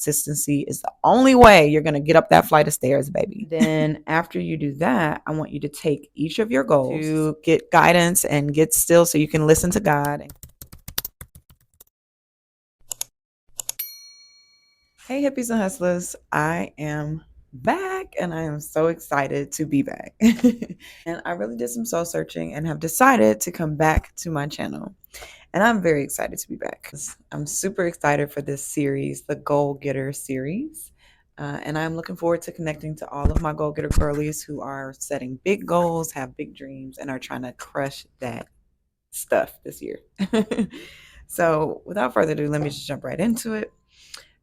Consistency is the only way you're going to get up that flight of stairs, baby. Then after you do that, I want you to take each of your goals to get guidance and get still so you can listen to God. Hey, hippies and hustlers, I am back and I am so excited to be back. And I really did some soul searching and have decided to come back to my channel. And I'm very excited to be back. I'm super excited for this series, the Goal Getter series. And I'm looking forward to connecting to all of my Goal Getter girlies who are setting big goals, have big dreams, and are trying to crush that stuff this year. So without further ado, let me just jump right into it.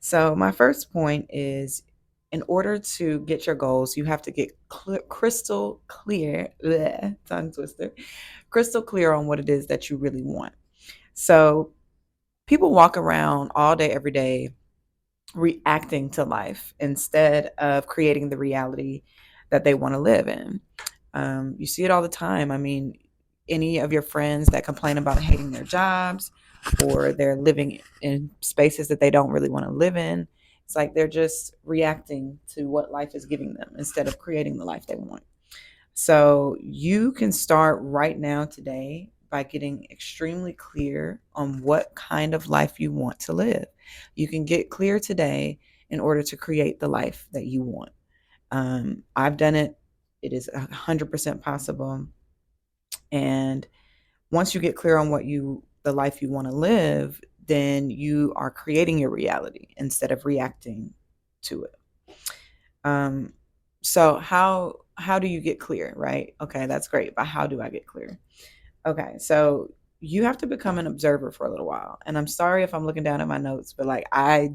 So my first point is, in order to get your goals, you have to get crystal clear, tongue twister, crystal clear on what it is that you really want. So people walk around all day, every day, reacting to life instead of creating the reality that they want to live in. You see it all the time. I mean, any of your friends that complain about hating their jobs or they're living in spaces that they don't really want to live in, it's like they're just reacting to what life is giving them instead of creating the life they want. So you can start right now today by getting extremely clear on what kind of life you want to live. You can get clear today in order to create the life that you want. I've done it. It is 100% possible. And once you get clear on the life you want to live, then you are creating your reality instead of reacting to it. So how do you get clear, right? Okay, that's great. But how do I get clear? Okay, so you have to become an observer for a little while. And I'm sorry if I'm looking down at my notes, but like I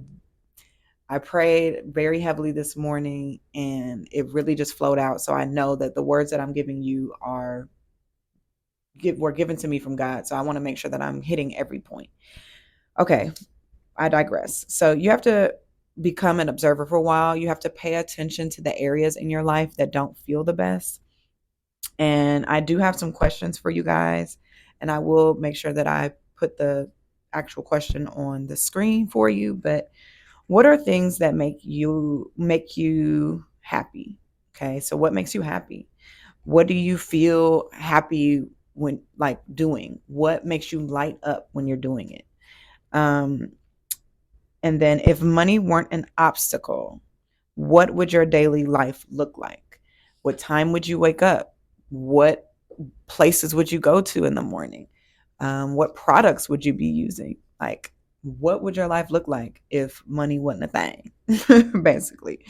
prayed very heavily this morning and it really just flowed out. So I know that the words that I'm giving you were given to me from God. So I want to make sure that I'm hitting every point. Okay, I digress. So you have to become an observer for a while. You have to pay attention to the areas in your life that don't feel the best. And I do have some questions for you guys, and I will make sure that I put the actual question on the screen for you. But what are things that make you happy? Okay, so what makes you happy? What do you feel happy when like doing? What makes you light up when you're doing it? And then if money weren't an obstacle, what would your daily life look like? What time would you wake up? What places would you go to in the morning? What products would you be using? Like, what would your life look like if money wasn't a thing, basically?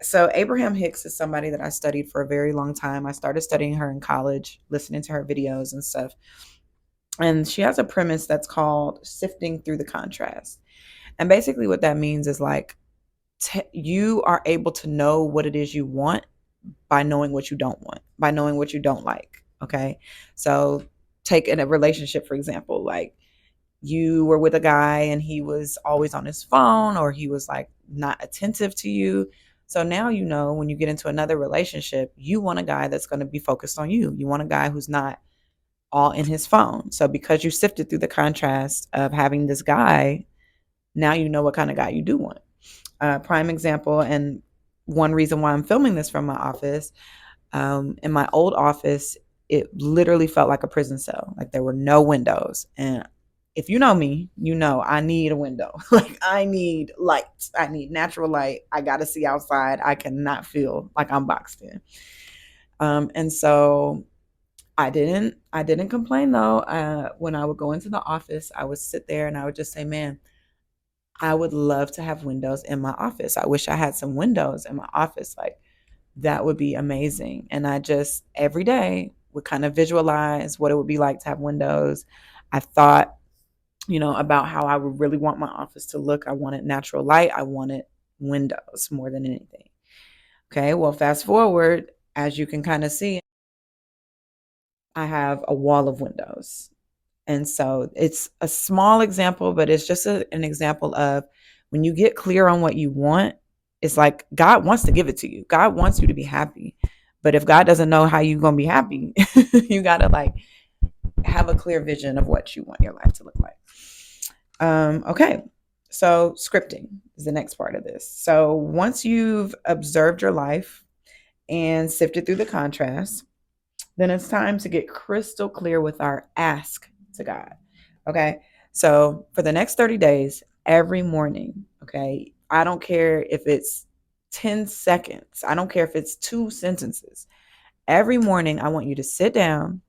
So Abraham Hicks is somebody that I studied for a very long time. I started studying her in college, listening to her videos and stuff. And she has a premise that's called sifting through the contrast. And basically what that means is like you are able to know what it is you want by knowing what you don't want, by knowing what you don't like. Okay. So take in a relationship, for example, like you were with a guy and he was always on his phone or he was like not attentive to you. So now you know when you get into another relationship, you want a guy that's going to be focused on you. You want a guy who's not all in his phone. So because you sifted through the contrast of having this guy, now you know what kind of guy you do want. Prime example, and one reason why I'm filming this from my office, in my old office, it literally felt like a prison cell. Like there were no windows. And if you know me, you know I need a window. Like I need light. I need natural light. I got to see outside. I cannot feel like I'm boxed in. And so I didn't complain though. When I would go into the office, I would sit there and I would just say, man, I would love to have windows in my office. I wish I had some windows in my office. Like that would be amazing. And I just every day would kind of visualize what it would be like to have windows. I thought, about how I would really want my office to look. I wanted natural light. I wanted windows more than anything. Okay, well, fast forward, as you can kind of see, I have a wall of windows. And so it's a small example, but it's just an example of when you get clear on what you want, it's like God wants to give it to you. God wants you to be happy. But if God doesn't know how you're going to be happy, you got to like have a clear vision of what you want your life to look like. Okay. So, scripting is the next part of this. So, once you've observed your life and sifted through the contrast, then it's time to get crystal clear with our ask to God. Okay. So, for the next 30 days, every morning, okay, I don't care if it's 10 seconds, I don't care if it's two sentences. Every morning, I want you to sit down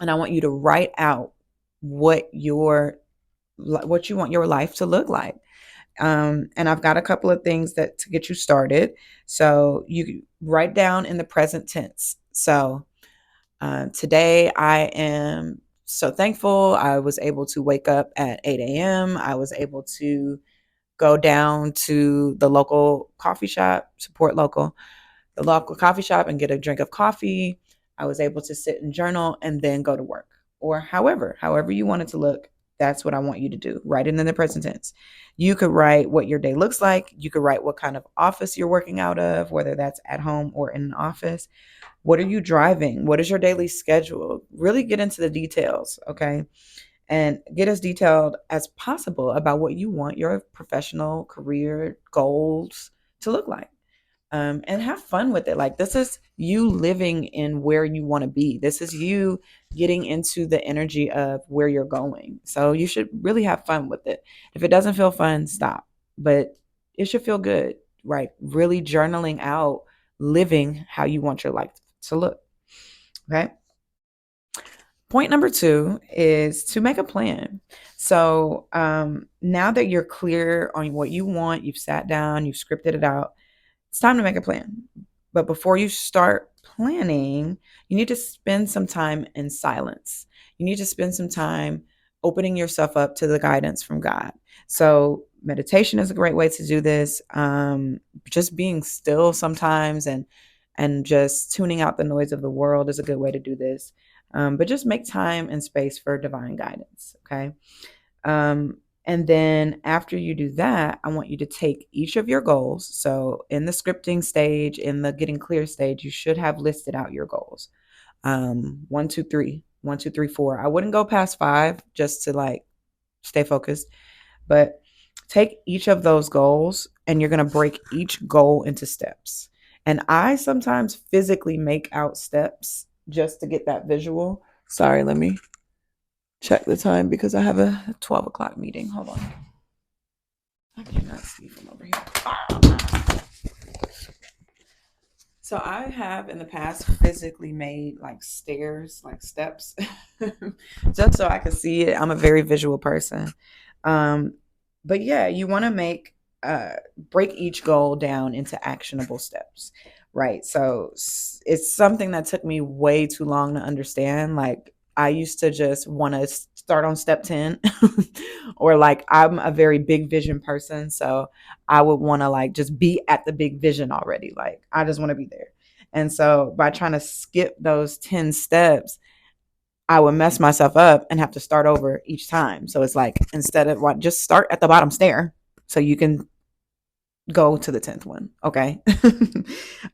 and I want you to write out what your what you want your life to look like. And I've got a couple of things that to get you started. So you write down in the present tense. So today I am so thankful I was able to wake up at 8 a.m. I was able to go down to the local coffee shop, support local, the local coffee shop and get a drink of coffee. I was able to sit and journal and then go to work. Or however you want it to look, that's what I want you to do. Write it in the present tense. You could write what your day looks like. You could write what kind of office you're working out of, whether that's at home or in an office. What are you driving? What is your daily schedule? Really get into the details, okay? And get as detailed as possible about what you want your professional career goals to look like, and have fun with it. Like, this is you living in where you want to be. This is you getting into the energy of where you're going. So you should really have fun with it. If it doesn't feel fun, stop. But it should feel good, right? Really journaling out, living how you want your life to look. Okay. Point number two is to make a plan. So now that you're clear on what you want, you've sat down, you've scripted it out, it's time to make a plan. But before you start planning, you need to spend some time in silence. You need to spend some time opening yourself up to the guidance from God. So, meditation is a great way to do this. Just being still sometimes and just tuning out the noise of the world is a good way to do this. But just make time and space for divine guidance. Okay. And then after you do that, I want you to take each of your goals. So in the scripting stage, in the getting clear stage, you should have listed out your goals. One, two, three, 1, 2, 3, 4. I wouldn't go past 5 just to like stay focused, but take each of those goals and you're going to break each goal into steps. And I sometimes physically make out steps just to get that visual. Sorry, let me check the time because I have a 12 o'clock meeting. Hold on. I cannot see from over here. So I have in the past physically made like stairs, like steps, just so I could see it. I'm a very visual person. Um, but yeah, you want to make break each goal down into actionable steps, right? So it's something that took me way too long to understand. Like I used to just want to start on step 10 or like I'm a very big vision person, so I would want to like just be at the big vision already. Like I just want to be there. And so by trying to skip those 10 steps, I would mess myself up and have to start over each time. So it's like instead of what, just start at the bottom stair so you can go to the 10th one. Okay.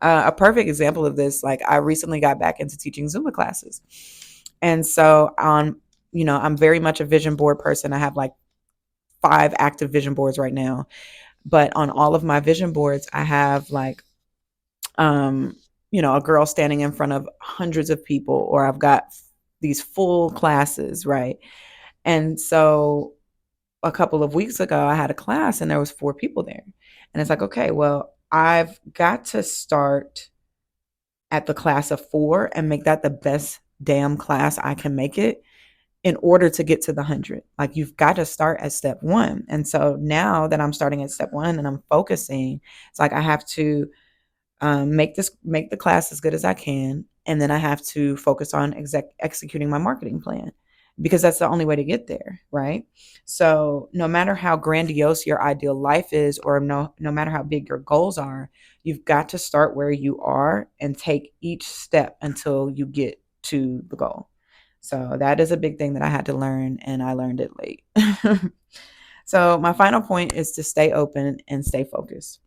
A perfect example of this, like I recently got back into teaching Zumba classes. And so I'm very much a vision board person. I have like 5 active vision boards right now. But on all of my vision boards, I have like a girl standing in front of hundreds of people, or I've got these full classes, right? And so a couple of weeks ago, I had a class and there was 4 people there. And it's like, okay, well, I've got to start at the class of 4 and make that the best damn class I can make it in order to get to the 100. Like you've got to start at step 1. And so now that I'm starting at step 1 and I'm focusing, it's like I have to make the class as good as I can, and then I have to focus on executing my marketing plan because that's the only way to get there, right? So no matter how grandiose your ideal life is, or no matter how big your goals are, you've got to start where you are and take each step until you get to the goal. So that is a big thing that I had to learn, and I learned it late. So my final point is to stay open and stay focused.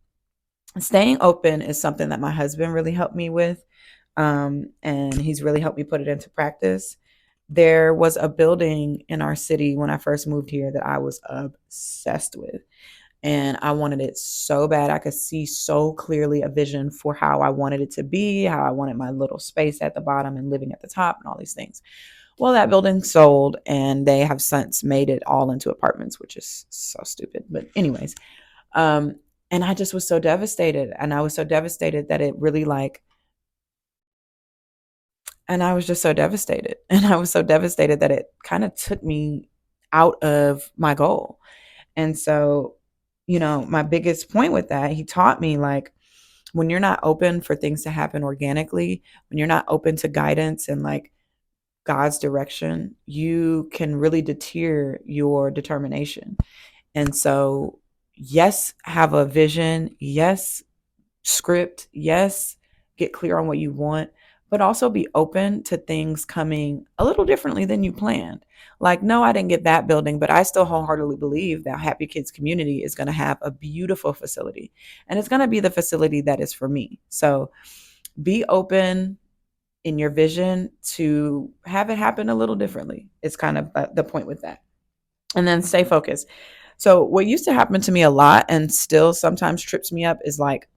Staying open is something that my husband really helped me with. And he's really helped me put it into practice. There was a building in our city when I first moved here that I was obsessed with. And I wanted it so bad. I could see so clearly a vision for how I wanted it to be, how I wanted my little space at the bottom and living at the top and all these things. Well, that building sold and they have since made it all into apartments, which is so stupid. But, anyways, um, and I just was so devastated. And I was so devastated that it really and I was just so devastated. And I was so devastated that it kind of took me out of my goal. And so, my biggest point with that, he taught me like when you're not open for things to happen organically, when you're not open to guidance and like God's direction, you can really deter your determination. And so, yes, have a vision. Yes, script. Yes, get clear on what you want, but also be open to things coming a little differently than you planned. Like, no, I didn't get that building, but I still wholeheartedly believe that Happy Kids Community is going to have a beautiful facility and it's going to be the facility that is for me. So be open in your vision to have it happen a little differently. It's kind of the point with that. And then stay focused. So, what used to happen to me a lot and still sometimes trips me up is like,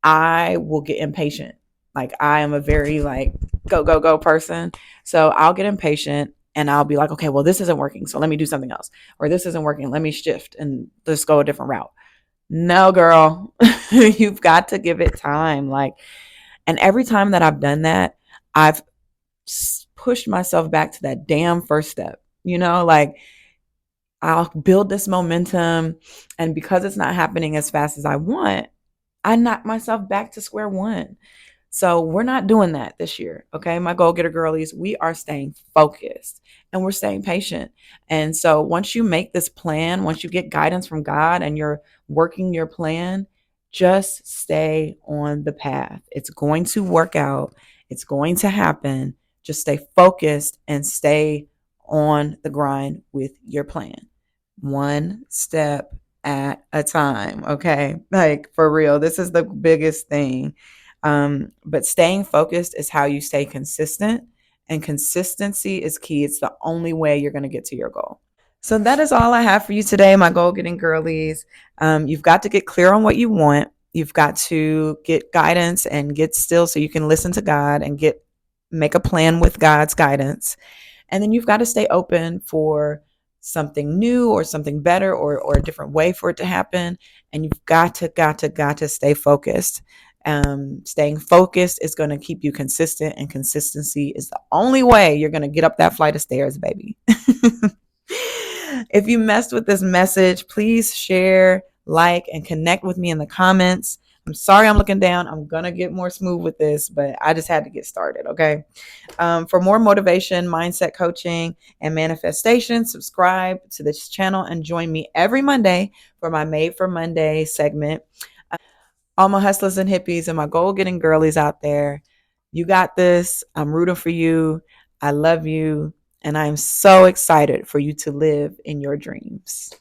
I will get impatient. Like I am a very like go go go person. So I'll get impatient and I'll be like, okay, well this isn't working, so let me do something else. Or this isn't working, let me shift and just go a different route. No, girl. You've got to give it time. Like, and every time that I've done that, I've pushed myself back to that damn first step. Like I'll build this momentum and because it's not happening as fast as I want, I knock myself back to square one. So we're not doing that this year. Okay. My goal getter girlies, we are staying focused and we're staying patient. And so once you make this plan, once you get guidance from God and you're working your plan, just stay on the path. It's going to work out. It's going to happen. Just stay focused and stay on the grind with your plan. One step at a time. Okay. Like for real, this is the biggest thing. But staying focused is how you stay consistent, and consistency is key. It's the only way you're going to get to your goal. So that is all I have for you today, my goal getting girlies. You've got to get clear on what you want. You've got to get guidance and get still so you can listen to God and make a plan with God's guidance. And then you've got to stay open for something new or something better or a different way for it to happen. And you've got to stay focused. Staying focused is going to keep you consistent, and consistency is the only way you're going to get up that flight of stairs, baby. If you messed with this message, please share, like, and connect with me in the comments. I'm sorry I'm looking down. I'm going to get more smooth with this, but I just had to get started, okay? For more motivation, mindset coaching, and manifestation, subscribe to this channel and join me every Monday for my Made for Monday segment. All my hustlers and hippies and my goal getting girlies out there, you got this. I'm rooting for you. I love you. And I'm so excited for you to live in your dreams.